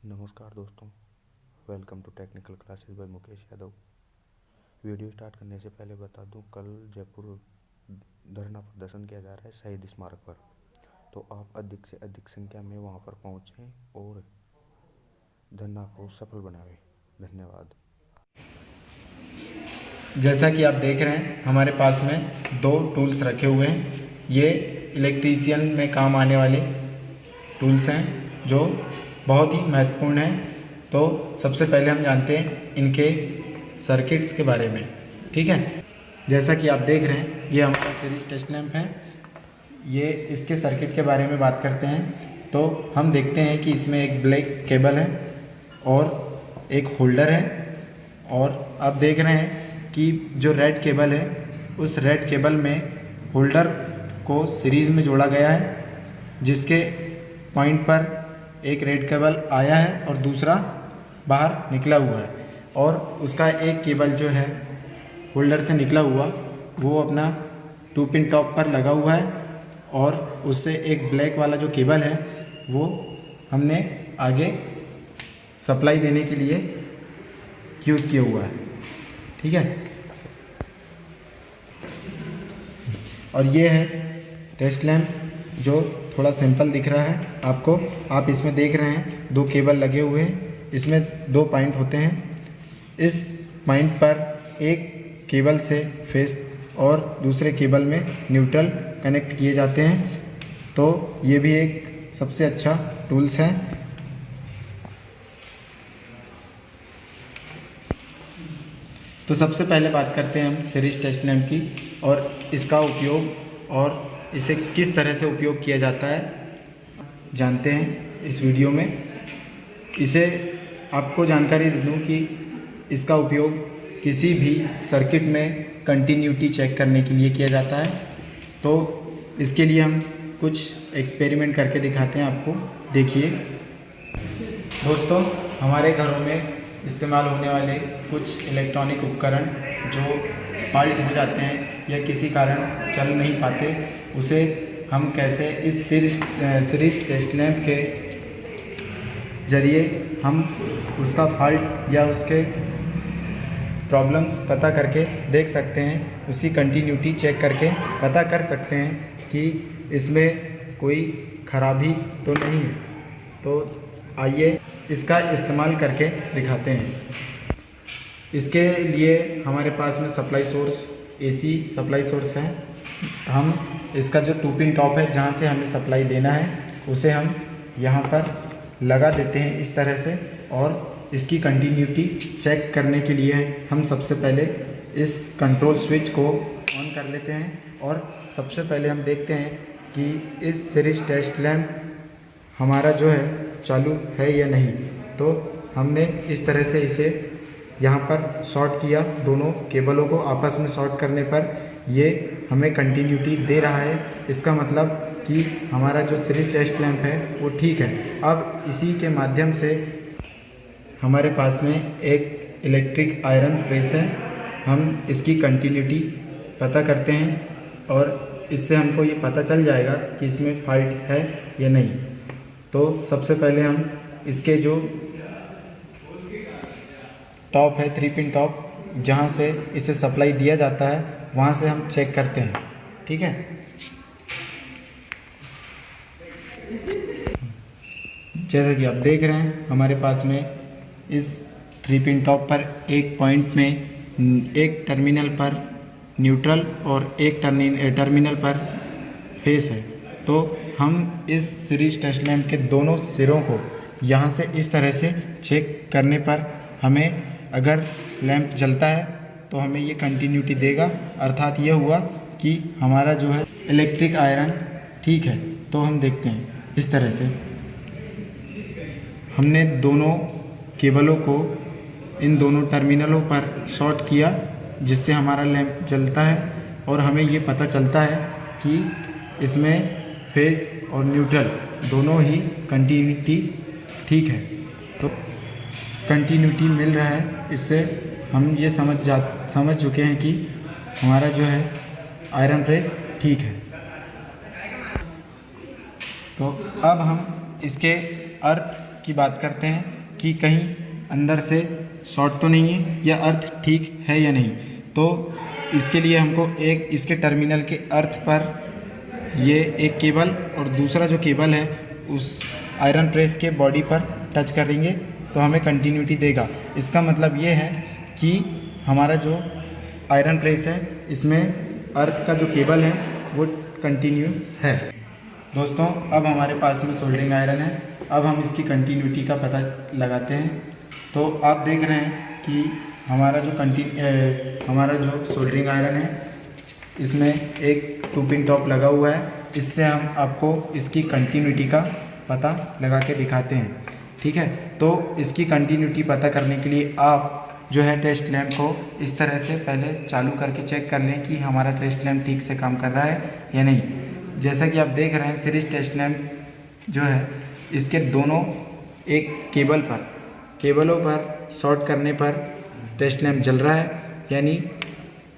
नमस्कार दोस्तों, welcome to technical classes by Mukesh Yadav. Video start करने से पहले बता दूं, कल जयपुर धरना प्रदर्शन किया जा रहा है शहीद स्मारक पर, तो आप अधिक से अधिक संख्या में वहां पर पहुंचें और धरना को सफल बनाएं। धन्यवाद। जैसा कि आप देख रहे हैं, हमारे पास में दो टूल्स रखे हुए हैं। ये इलेक्ट्रीशियन में काम आने वाले टूल्स हैं जो बहुत ही महत्वपूर्ण हैं। तो सबसे पहले हम जानते हैं इनके सर्किट्स के बारे में। ठीक है, जैसा कि आप देख रहे हैं, ये हमारा सीरीज टेस्ट लैंप है। ये इसके सर्किट के बारे में बात करते हैं तो हम देखते हैं कि इसमें एक ब्लैक केबल है और एक होल्डर है, और आप देख रहे हैं कि जो रेड केबल है उस रेड केबल में होल्डर को सीरीज़ में जोड़ा गया है, जिसके पॉइंट पर एक रेड केबल आया है और दूसरा बाहर निकला हुआ है, और उसका एक केबल जो है होल्डर से निकला हुआ वो अपना 2 पिन टॉप पर लगा हुआ है, और उससे एक ब्लैक वाला जो केबल है वो हमने आगे सप्लाई देने के लिए यूज़ किया हुआ है। ठीक है, और ये है टेस्ट लैंप जो थोड़ा सिंपल दिख रहा है आपको। आप इसमें देख रहे हैं 2 केबल लगे हुए हैं, इसमें 2 पॉइंट होते हैं। इस पॉइंट पर एक केबल से फेस और दूसरे केबल में न्यूट्रल कनेक्ट किए जाते हैं। तो ये भी एक सबसे अच्छा टूल्स है। तो सबसे पहले बात करते हैं हम सीरीज टेस्ट लैंप की और इसका उपयोग और इसे किस तरह से उपयोग किया जाता है जानते हैं इस वीडियो में। इसे आपको जानकारी दे दूं कि इसका उपयोग किसी भी सर्किट में कंटिन्यूटी चेक करने के लिए किया जाता है। तो इसके लिए हम कुछ एक्सपेरिमेंट करके दिखाते हैं आपको। देखिए दोस्तों, हमारे घरों में इस्तेमाल होने वाले कुछ इलेक्ट्रॉनिक उपकरण जो फॉल्ट हो जाते हैं या किसी कारण चल नहीं पाते, उसे हम कैसे इस सीरीज टेस्ट लैंप के ज़रिए हम उसका फॉल्ट या उसके प्रॉब्लम्स पता करके देख सकते हैं, उसकी कंटिन्यूटी चेक करके पता कर सकते हैं कि इसमें कोई खराबी तो नहीं है। तो आइए इसका इस्तेमाल करके दिखाते हैं। इसके लिए हमारे पास में supply source AC supply source है। हम इसका जो 2 पिन टॉप है जहाँ से हमें सप्लाई देना है उसे हम यहाँ पर लगा देते हैं इस तरह से, और इसकी कंटिन्यूटी चेक करने के लिए हम सबसे पहले इस कंट्रोल स्विच को ऑन कर लेते हैं, और सबसे पहले हम देखते हैं कि इस सीरीज टेस्ट लैंप हमारा जो है चालू है या नहीं। तो हमने इस तरह से इसे यहाँ पर शॉर्ट किया, दोनों केबलों को आपस में शॉर्ट करने पर ये हमें कंटिन्यूटी दे रहा है। इसका मतलब कि हमारा जो सीरीज टेस्ट लैंप है वो ठीक है। अब इसी के माध्यम से हमारे पास में एक इलेक्ट्रिक आयरन प्रेस है, हम इसकी कंटिन्यूटी पता करते हैं और इससे हमको ये पता चल जाएगा कि इसमें फॉल्ट है या नहीं। तो सबसे पहले हम इसके जो टॉप है 3 पिन टॉप, जहाँ से इसे सप्लाई दिया जाता है वहाँ से हम चेक करते हैं। ठीक है, जैसा कि आप देख रहे हैं हमारे पास में इस 3 पिन टॉप पर एक पॉइंट में एक टर्मिनल पर न्यूट्रल और एक टर्मिनल पर फेस है। तो हम इस सीरीज टेस्ट लैंप के दोनों सिरों को यहाँ से इस तरह से चेक करने पर हमें अगर लैंप जलता है तो हमें ये कंटिन्यूटी देगा, अर्थात ये हुआ कि हमारा जो है इलेक्ट्रिक आयरन ठीक है। तो हम देखते हैं इस तरह से हमने दोनों केबलों को इन दोनों टर्मिनलों पर शॉर्ट किया, जिससे हमारा लैंप जलता है और हमें ये पता चलता है कि इसमें फेस और न्यूट्रल दोनों ही कंटिन्यूटी ठीक है। तो कंटिन्यूटी मिल रहा है, इससे हम ये समझ चुके हैं कि हमारा जो है आयरन प्रेस ठीक है। तो अब हम इसके अर्थ की बात करते हैं कि कहीं अंदर से शॉर्ट तो नहीं है या अर्थ ठीक है या नहीं। तो इसके लिए हमको एक इसके टर्मिनल के अर्थ पर ये एक केबल और दूसरा जो केबल है उस आयरन प्रेस के बॉडी पर टच करेंगे तो हमें कंटिन्यूटी देगा। इसका मतलब ये है कि हमारा जो आयरन प्रेस है इसमें अर्थ का जो केबल है वो कंटिन्यू है। दोस्तों अब हमारे पास में सोल्डरिंग आयरन है, अब हम इसकी कंटिन्यूटी का पता लगाते हैं। तो आप देख रहे हैं कि हमारा जो सोल्डरिंग आयरन है इसमें एक 2 पिन टॉप लगा हुआ है। इससे हम आपको इसकी कंटिन्यूटी का पता लगा के दिखाते हैं, ठीक है। तो इसकी कंटिन्यूटी पता करने के लिए आप जो है टेस्ट लैंप को इस तरह से पहले चालू करके चेक कर लें कि हमारा टेस्ट लैंप ठीक से काम कर रहा है या नहीं। जैसा कि आप देख रहे हैं सीरीज टेस्ट लैंप जो है इसके दोनों एक केबलों पर शॉर्ट करने पर टेस्ट लैंप जल रहा है, यानी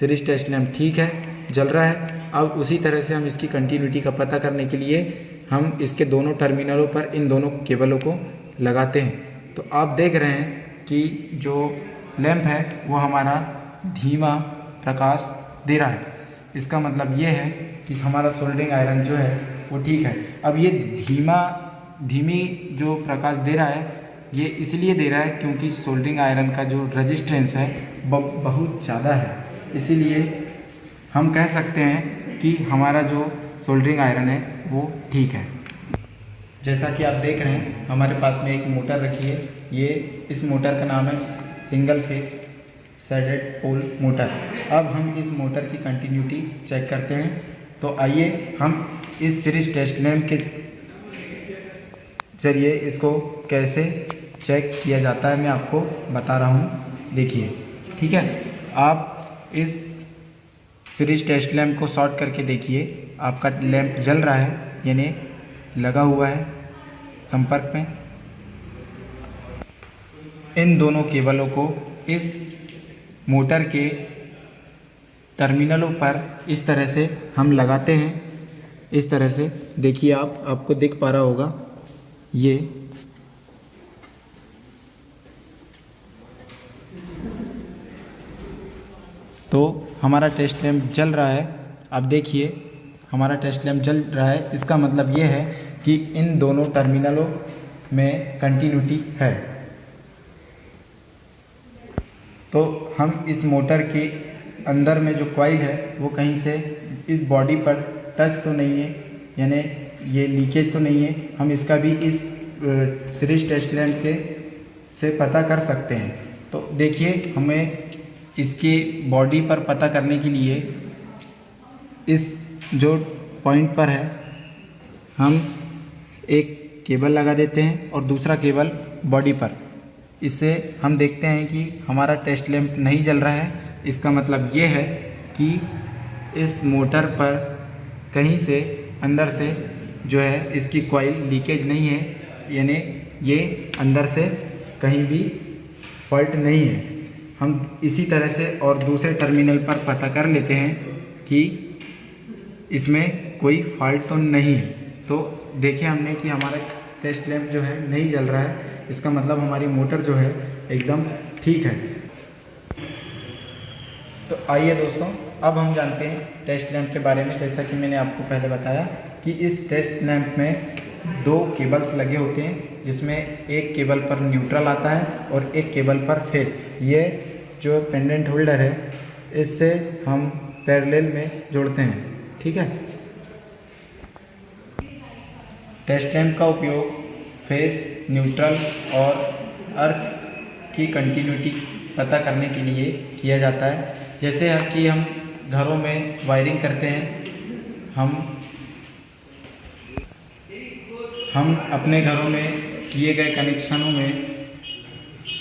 सीरीज टेस्ट लैंप ठीक है, जल रहा है। अब उसी तरह से हम इसकी कंटिन्यूटी का पता करने के लिए हम इसके दोनों टर्मिनलों पर इन दोनों केबलों को लगाते हैं। तो आप देख रहे हैं कि जो लैंप है वो हमारा धीमा प्रकाश दे रहा है। इसका मतलब ये है कि हमारा सोल्डरिंग आयरन जो है वो ठीक है। अब ये धीमी जो प्रकाश दे रहा है ये इसलिए दे रहा है क्योंकि सोल्डरिंग आयरन का जो रेजिस्टेंस है बहुत ज़्यादा है, इसीलिए हम कह सकते हैं कि हमारा जो सोल्डरिंग आयरन है वो ठीक है। जैसा कि आप देख रहे हैं हमारे पास में एक मोटर रखी है, ये इस मोटर का नाम है single phase shaded pole motor. अब हम इस मोटर की कंटिन्यूटी चेक करते हैं। तो आइए हम इस सीरीज टेस्ट लैंप के जरिए इसको कैसे चेक किया जाता है मैं आपको बता रहा हूँ, देखिए, ठीक है। आप इस सीरीज टेस्ट लैंप को शॉर्ट करके देखिए, आपका लैंप जल रहा है यानी लगा हुआ है संपर्क में। इन दोनों केबलों को इस मोटर के टर्मिनलों पर इस तरह से हम लगाते हैं। इस तरह से देखिए, आपको दिख पा रहा होगा ये तो हमारा टेस्ट लैंप जल रहा है। अब देखिए हमारा टेस्ट लैंप जल रहा है, इसका मतलब ये है कि इन दोनों टर्मिनलों में कंटिन्यूटी है। तो हम इस मोटर के अंदर में जो कॉइल है वो कहीं से इस बॉडी पर टच तो नहीं है, यानी ये लीकेज तो नहीं है। हम इसका भी इस सीरीज टेस्ट लैंप के से पता कर सकते हैं। तो देखिए, हमें इसके बॉडी पर पता करने के लिए इस जो पॉइंट पर है हम एक केबल लगा देते हैं और दूसरा केबल बॉडी पर। इससे हम देखते हैं कि हमारा टेस्ट लैंप नहीं जल रहा है। इसका मतलब ये है कि इस मोटर पर कहीं से अंदर से जो है इसकी कॉइल लीकेज नहीं है, यानी ये अंदर से कहीं भी फॉल्ट नहीं है। हम इसी तरह से और दूसरे टर्मिनल पर पता कर लेते हैं कि इसमें कोई फॉल्ट तो नहीं है। तो देखिए हमने कि हमारा टेस्ट लैंप जो है नहीं जल रहा है, इसका मतलब हमारी मोटर जो है एकदम ठीक है। तो आइए दोस्तों, अब हम जानते हैं टेस्ट लैंप के बारे में। जैसा कि मैंने आपको पहले बताया कि इस टेस्ट लैंप में 2 केबल्स लगे होते हैं, जिसमें एक केबल पर न्यूट्रल आता है और एक केबल पर फेस। ये जो पेंडेंट होल्डर है इससे हम पैरेलल में जोड़ते हैं, ठीक है। टेस्ट लैंप का उपयोग फेस, न्यूट्रल और अर्थ की कंटिन्यूटी पता करने के लिए किया जाता है। जैसे कि हम घरों में वायरिंग करते हैं, हम अपने घरों में किए गए कनेक्शनों में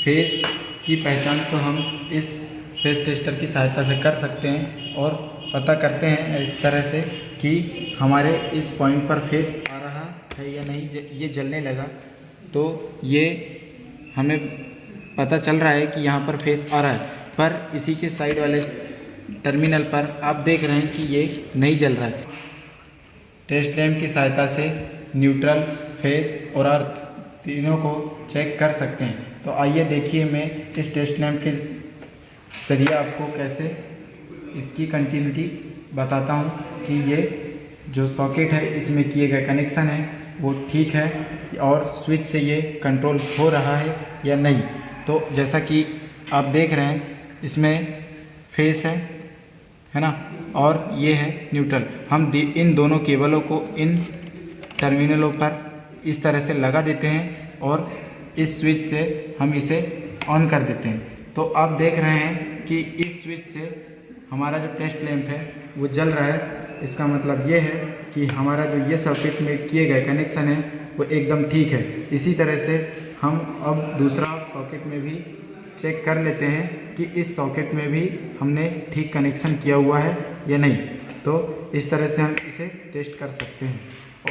फेस की पहचान तो हम इस फेस टेस्टर की सहायता से कर सकते हैं और पता करते हैं इस तरह से कि हमारे इस पॉइंट पर फेस आ रहा है या नहीं, ये जलने लगा तो ये हमें पता चल रहा है कि यहाँ पर फेस आ रहा है। पर इसी के साइड वाले टर्मिनल पर आप देख रहे हैं कि ये नहीं जल रहा है। टेस्ट लैंप की सहायता से न्यूट्रल, फेस और अर्थ तीनों को चेक कर सकते हैं। तो आइए देखिए मैं इस टेस्ट लैंप के ज़रिए आपको कैसे इसकी कंटिन्यूटी बताता हूँ कि ये जो सॉकेट है इसमें किए गए कनेक्शन है वो ठीक है और स्विच से ये कंट्रोल हो रहा है या नहीं। तो जैसा कि आप देख रहे हैं इसमें फेस है ना, और ये है न्यूट्रल। हम इन दोनों केबलों को इन टर्मिनलों पर इस तरह से लगा देते हैं और इस स्विच से हम इसे ऑन कर देते हैं। तो आप देख रहे हैं कि इस स्विच से हमारा जो टेस्ट लैंप है वो जल रहा है। इसका मतलब ये है कि हमारा जो ये सर्किट में किए गए कनेक्शन है वो एकदम ठीक है। इसी तरह से हम अब दूसरा सॉकेट में भी चेक कर लेते हैं कि इस सॉकेट में भी हमने ठीक कनेक्शन किया हुआ है या नहीं। तो इस तरह से हम इसे टेस्ट कर सकते हैं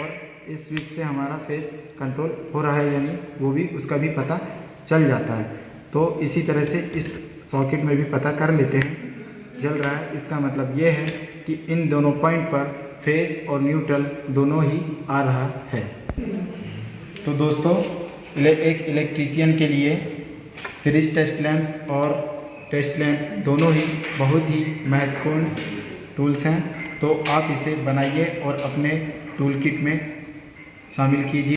और इस स्विच से हमारा फेस कंट्रोल हो रहा है या नहीं वो भी उसका भी पता चल जाता है। तो इसी तरह से इस सॉकेट में भी पता कर लेते हैं जल रहा है। इसका मतलब ये है कि इन दोनों पॉइंट पर फेस और न्यूट्रल दोनों ही आ रहा है। तो दोस्तों एक इलेक्ट्रीशियन के लिए सीरीज टेस्ट लैंप और टेस्ट लैंप दोनों ही बहुत ही महत्वपूर्ण टूल्स हैं। तो आप इसे बनाइए और अपने टूल किट में शामिल कीजिए।